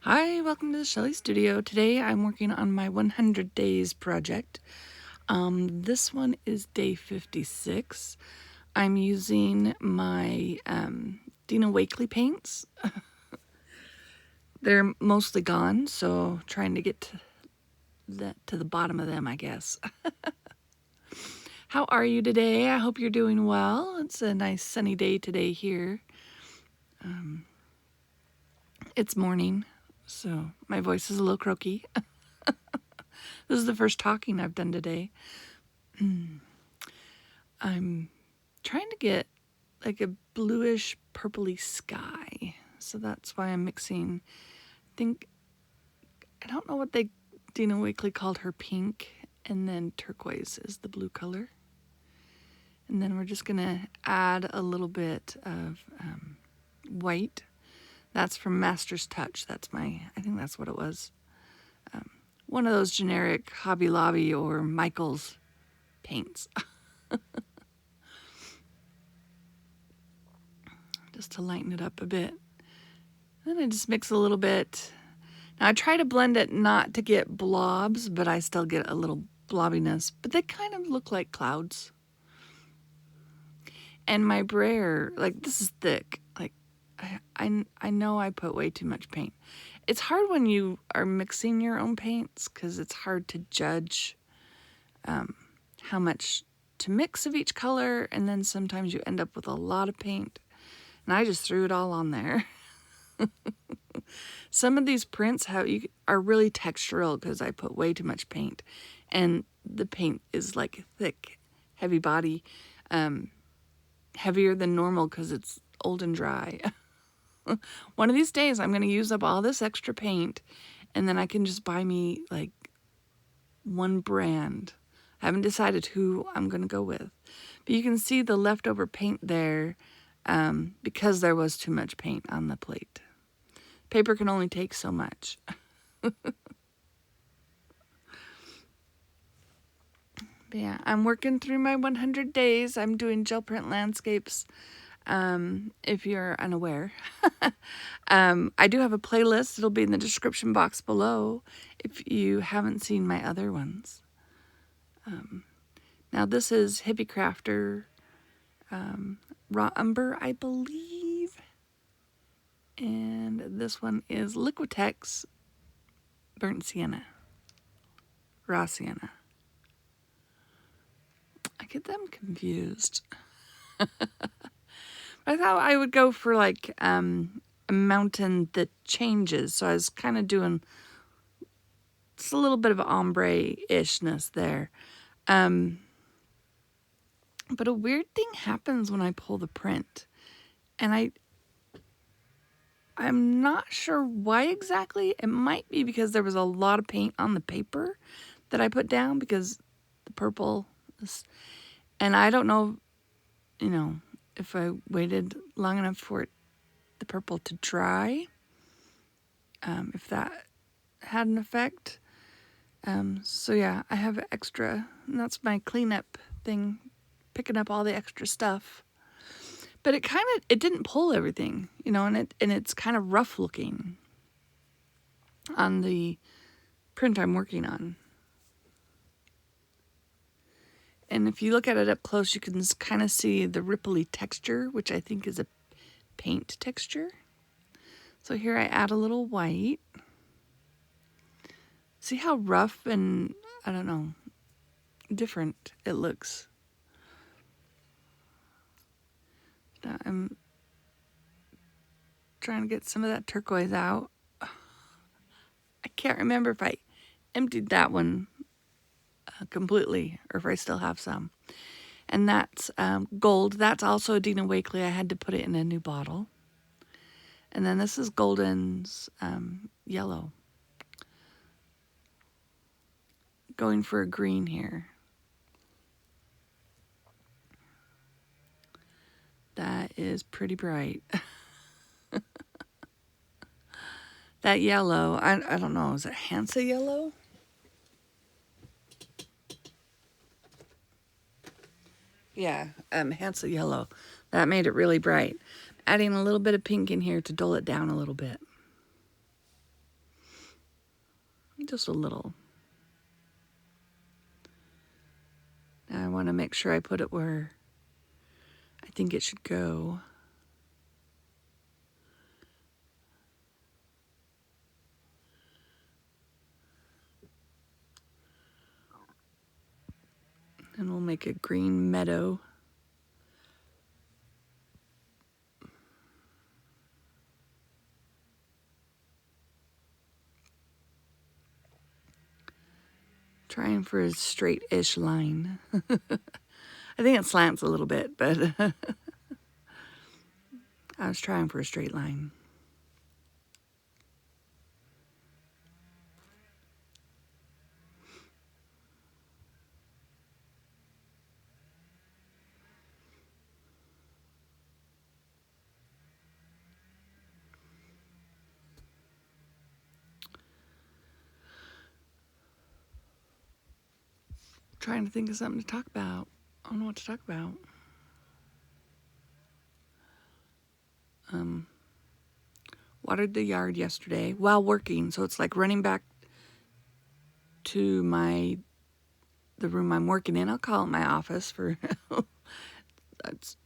Hi, welcome to the Shelly Studio. Today I'm working on my 100 days project. This one is day 56. I'm using my Dina Wakley paints. They're mostly gone, so trying to get to the bottom of them, I guess. How are you today? I hope you're doing well. It's a nice sunny day today here. It's morning, so my voice is a little croaky. This is the first talking I've done today. I'm trying to get like a bluish purpley sky. So that's why I'm mixing, I don't know what Dina Wakley called her pink, and then turquoise is the blue color. And then we're just gonna add a little bit of white. That's from Master's Touch. I think that's what it was. One of those generic Hobby Lobby or Michaels paints. Just to lighten it up a bit. Then I just mix a little bit. Now I try to blend it not to get blobs, but I still get a little blobbiness. But they kind of look like clouds. And my brayer, like this is thick. Like I know I put way too much paint. It's hard when you are mixing your own paints because it's hard to judge how much to mix of each color, and then sometimes you end up with a lot of paint. And I just threw it all on there. Some of these prints are really textural because I put way too much paint, and the paint is like thick, heavy body, heavier than normal because it's old and dry. One of these days I'm going to use up all this extra paint, and then I can just buy me like one brand. I haven't decided who I'm going to go with, but you can see the leftover paint there because there was too much paint on the plate. Paper can only take so much. But yeah, I'm working through my 100 days. I'm doing gel print landscapes, if you're unaware. I do have a playlist. It'll be in the description box below if you haven't seen my other ones. Now this is Hippie Crafter Raw Umber, I believe. And this one is Liquitex Burnt Sienna. Raw Sienna. I get them confused. I thought I would go for like a mountain that changes. So I was kind of doing just a little bit of ombre-ishness there. But a weird thing happens when I pull the print. And I'm not sure why exactly. It might be because there was a lot of paint on the paper that I put down because the purple is, and I don't know, if I waited long enough for the purple to dry, if that had an effect. So yeah, I have extra, and that's my cleanup thing, picking up all the extra stuff. But it didn't pull everything, and it's kind of rough looking on the print I'm working on. And if you look at it up close, you can kind of see the ripply texture, which I think is a paint texture. So here I add a little white. See how rough and, I don't know, different it looks. Now I'm trying to get some of that turquoise out. I can't remember if I emptied that one completely or if I still have some. And that's gold. That's also a Dina Wakley. I had to put it in a new bottle. And then this is Golden's yellow. Going for a green here. That is pretty bright. That yellow, I don't know, is it Hansa yellow? Yeah, Hansa yellow. That made it really bright. Adding a little bit of pink in here to dull it down a little bit. Just a little. Now I want to make sure I put it where I think it should go. And we'll make a green meadow. Trying for a straight-ish line. I think it slants a little bit, but I was trying for a straight line. Trying to think of something to talk about. I don't know what to talk about. Watered the yard yesterday while working, so it's like running back to the room I'm working in. I'll call it my office for that's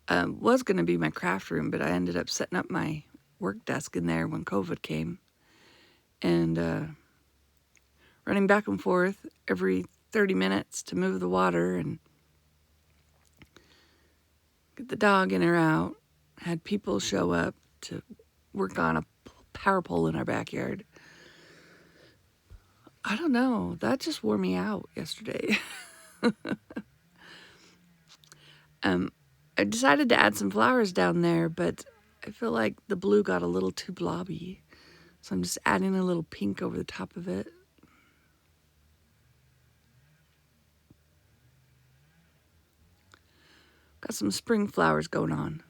was going to be my craft room, but I ended up setting up my work desk in there when COVID came, and running back and forth every 30 minutes to move the water and get the dog in or out. Had people show up to work on a power pole in our backyard. I don't know. That just wore me out yesterday. I decided to add some flowers down there, but I feel like the blue got a little too blobby. So I'm just adding a little pink over the top of it. Got some spring flowers going on.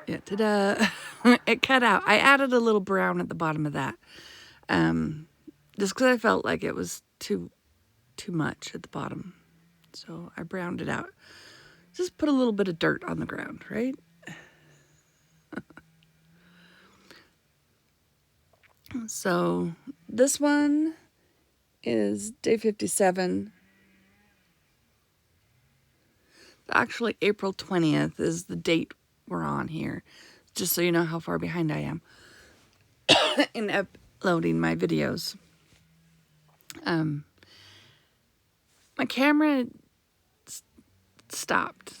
Yeah, ta-da. It cut out. I added a little brown at the bottom of that. Just because I felt like it was too much at the bottom. So I browned it out. Just put a little bit of dirt on the ground, right? So this one is day 57. Actually, April 20th is the date we're on here, just so you know how far behind I am in uploading my videos. My camera stopped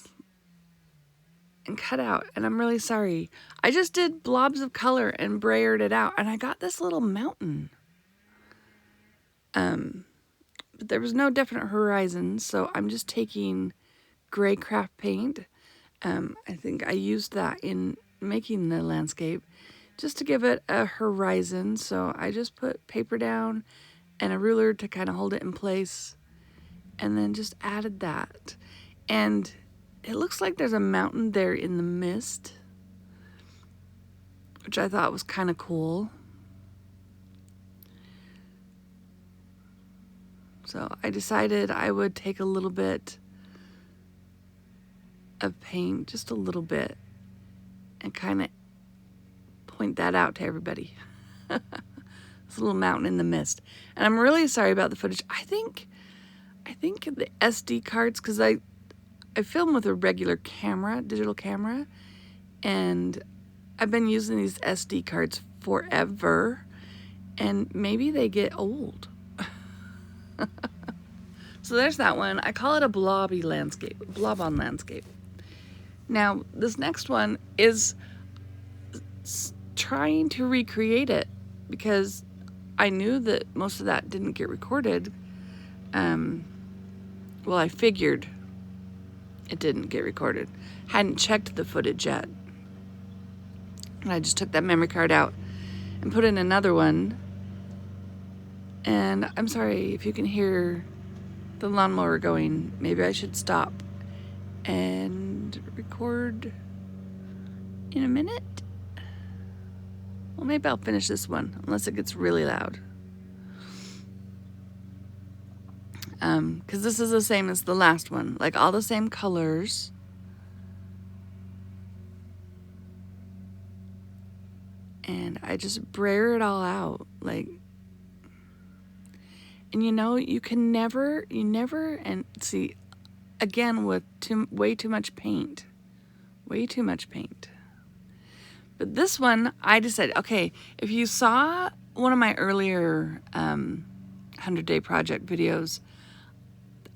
and cut out, and I'm really sorry. I just did blobs of color and brayered it out, and I got this little mountain. But there was no definite horizon, so I'm just taking gray craft paint. I think I used that in making the landscape just to give it a horizon. So I just put paper down and a ruler to kind of hold it in place, and then just added that. And it looks like there's a mountain there in the mist, which I thought was kind of cool. So I decided I would take a little bit of paint, just a little bit, and kind of point that out to everybody. This little mountain in the mist. And I'm really sorry about the footage. I think the SD cards, because I film with a regular camera, digital camera, and I've been using these SD cards forever, and maybe they get old. So there's that one. I call it a blobby landscape, blob-on landscape. Now, this next one is trying to recreate it because I knew that most of that didn't get recorded. Well, I figured it didn't get recorded. Hadn't checked the footage yet. And I just took that memory card out and put in another one. And I'm sorry if you can hear the lawnmower going. Maybe I should stop and record in a minute. Well, maybe I'll finish this one, unless it gets really loud. Because this is the same as the last one. Like, all the same colors. And I just brayer it all out. Like, and you know, you never, and see, again, with way too much paint. Way too much paint. But this one, I decided, okay, if you saw one of my earlier 100-day project videos,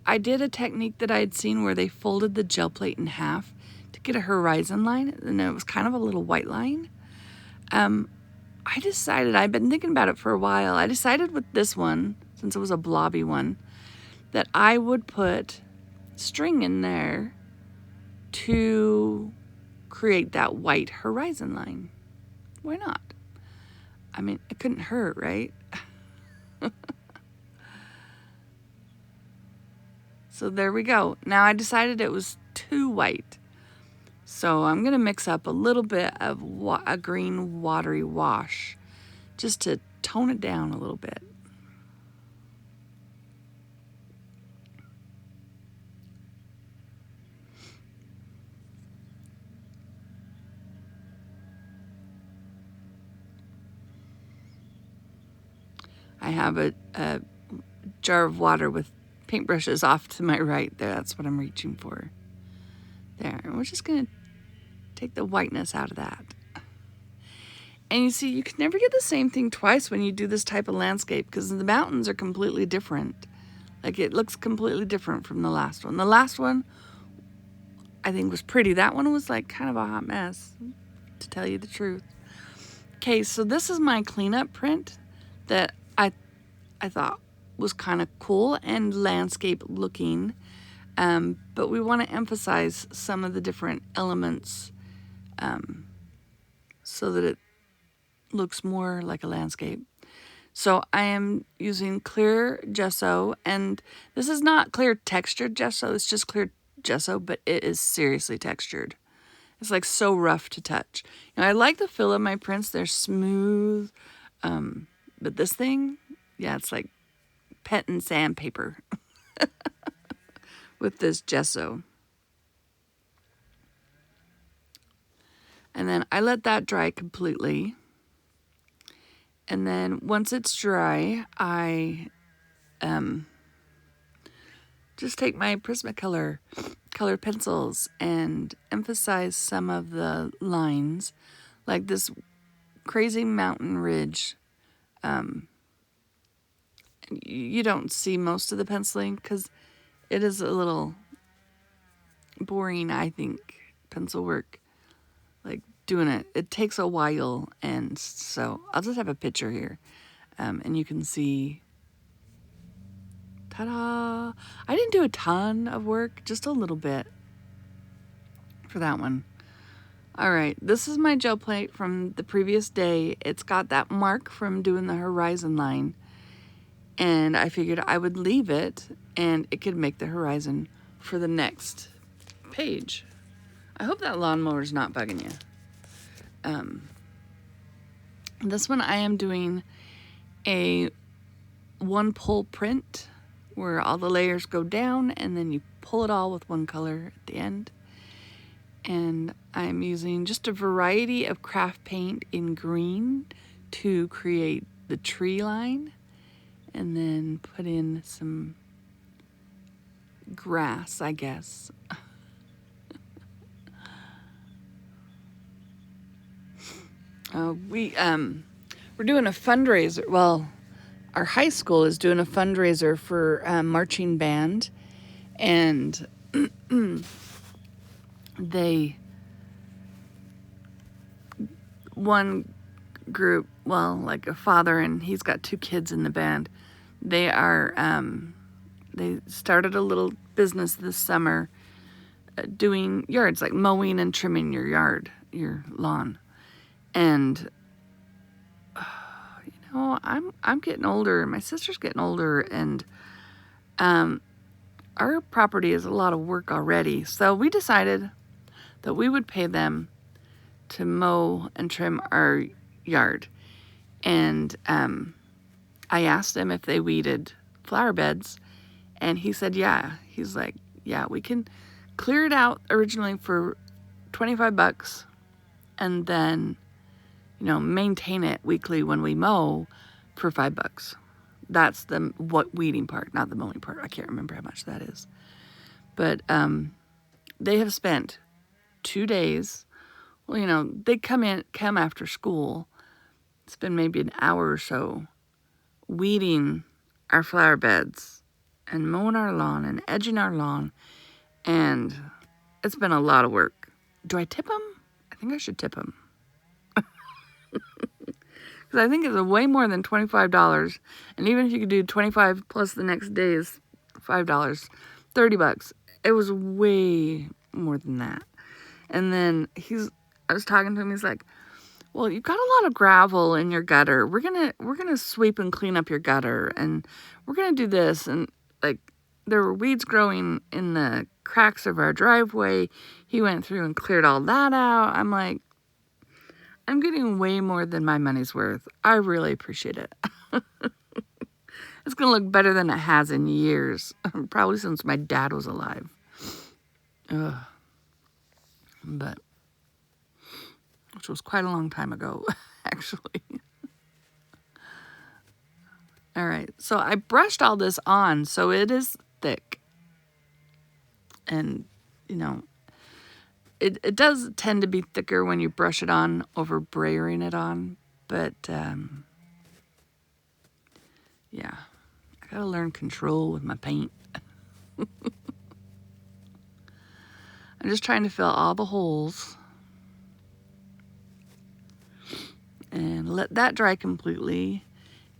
I did a technique that I had seen where they folded the gel plate in half to get a horizon line, and it was kind of a little white line. I decided, I've been thinking about it for a while, I decided with this one, since it was a blobby one, that I would put string in there to create that white horizon line. Why not? I mean, it couldn't hurt, right? So there we go. Now I decided it was too white. So I'm going to mix up a little bit of a green watery wash just to tone it down a little bit. I have a jar of water with paintbrushes off to my right there. That's what I'm reaching for. There. And we're just going to take the whiteness out of that. And you see, you can never get the same thing twice when you do this type of landscape because the mountains are completely different. Like, it looks completely different from the last one. The last one, I think, was pretty. That one was like kind of a hot mess, to tell you the truth. Okay, so this is my cleanup print that I thought was kind of cool and landscape looking. But we want to emphasize some of the different elements so that it looks more like a landscape. So I am using clear gesso, and this is not clear textured gesso, it's just clear gesso, but it is seriously textured. It's like so rough to touch. You know, I like the feel of my prints, they're smooth, but this thing, yeah, it's like petting sandpaper with this gesso. And then I let that dry completely. And then once it's dry, I just take my Prismacolor colored pencils and emphasize some of the lines, like this crazy mountain ridge. You don't see most of the penciling because it is a little boring, I think, pencil work. Like doing it, it takes a while, and so I'll just have a picture here, and you can see. Ta-da! I didn't do a ton of work, just a little bit for that one. All right, this is my gel plate from the previous day. It's got that mark from doing the horizon line, and I figured I would leave it, and it could make the horizon for the next page. I hope that lawnmower's not bugging you. This one I am doing a one pull print where all the layers go down and then you pull it all with one color at the end. And I'm using just a variety of craft paint in green to create the tree line, and then put in some grass, I guess. We're doing a fundraiser. Well, our high school is doing a fundraiser for marching band, and one group, well, like a father and he's got 2 kids in the band. They started a little business this summer doing yards, like mowing and trimming your yard, your lawn. And I'm getting older, my sister's getting older, and our property is a lot of work already. So we decided that we would pay them to mow and trim our yard. And I asked him if they weeded flower beds, and he said, yeah. He's like, yeah, we can clear it out originally for $25 and then, maintain it weekly when we mow for $5. That's the weeding part, not the mowing part. I can't remember how much that is. But they have spent 2 days. Well, they come after school. It's been maybe an hour or so weeding our flower beds and mowing our lawn and edging our lawn. And it's been a lot of work. Do I tip them? I think I should tip them. Because I think it's way more than $25. And even if you could do 25 plus the next day's $5, $30. It was way more than that. And then I was talking to him. He's like, well, you've got a lot of gravel in your gutter. We're gonna sweep and clean up your gutter, and we're gonna do this. And like, there were weeds growing in the cracks of our driveway. He went through and cleared all that out. I'm like, I'm getting way more than my money's worth. I really appreciate it. It's gonna look better than it has in years, probably since my dad was alive. Ugh. But which was quite a long time ago, actually. All right, so I brushed all this on, so it is thick. And, it does tend to be thicker when you brush it on over brayering it on. But, yeah, I gotta learn control with my paint. I'm just trying to fill all the holes. And let that dry completely.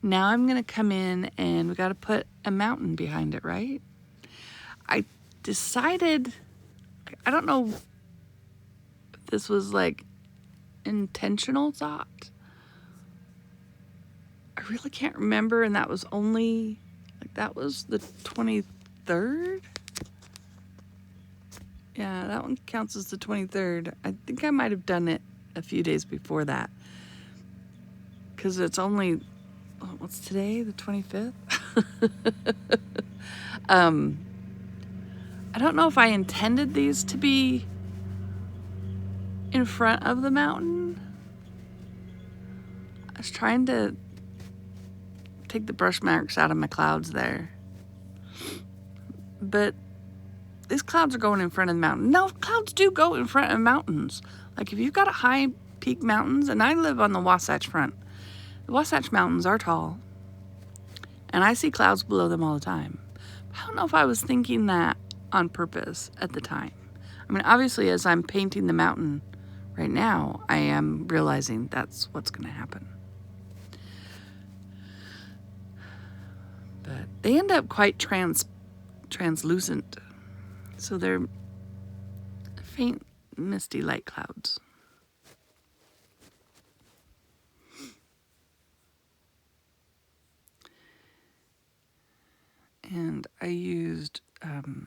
Now I'm going to come in and we got to put a mountain behind it, right? I decided, I don't know if this was like intentional thought. I really can't remember. And that was only, that was the 23rd. Yeah, that one counts as the 23rd. I think I might have done it a few days before that. Because it's only, what's today? The 25th? I don't know if I intended these to be in front of the mountain. I was trying to take the brush marks out of my clouds there. But these clouds are going in front of the mountain. No, clouds do go in front of mountains. Like if you've got a high peak mountains, and I live on the Wasatch Front. The Wasatch Mountains are tall, and I see clouds below them all the time. I don't know if I was thinking that on purpose at the time. I mean, obviously, as I'm painting the mountain right now, I am realizing that's what's going to happen. But they end up quite translucent, so they're faint, misty light clouds. And I used the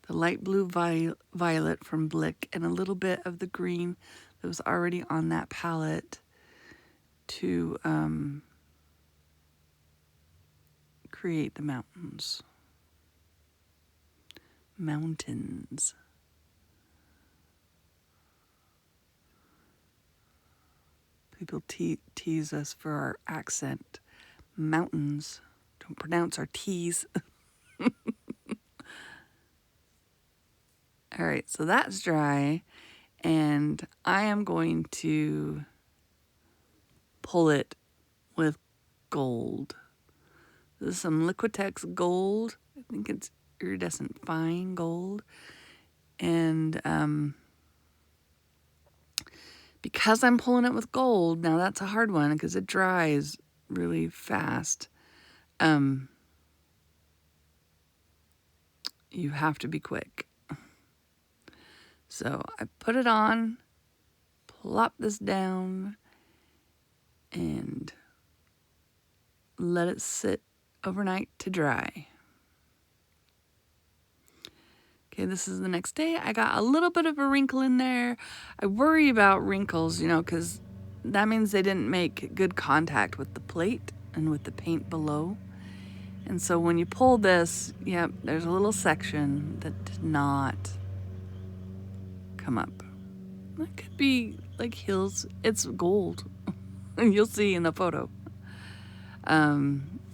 light blue violet from Blick and a little bit of the green that was already on that palette to create the mountains. People tease us for our accent. Mountains. Don't pronounce our T's. All right, so that's dry. And I am going to pull it with gold. This is some Liquitex gold. I think it's iridescent fine gold. And because I'm pulling it with gold, now that's a hard one because it dries really fast. You have to be quick. So I put it on, plop this down, and let it sit overnight to dry. Okay, this is the next day. I got a little bit of a wrinkle in there. I worry about wrinkles, because that means they didn't make good contact with the plate and with the paint below. And so when you pull this, yep, there's a little section that did not come up. That could be like hills. It's gold. You'll see in the photo.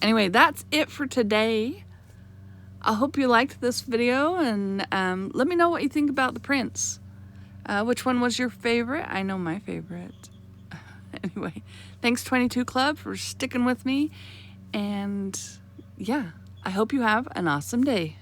Anyway, that's it for today. I hope you liked this video, and let me know what you think about the prints. Which one was your favorite? I know my favorite. Anyway, thanks 22 Club for sticking with me, and yeah, I hope you have an awesome day.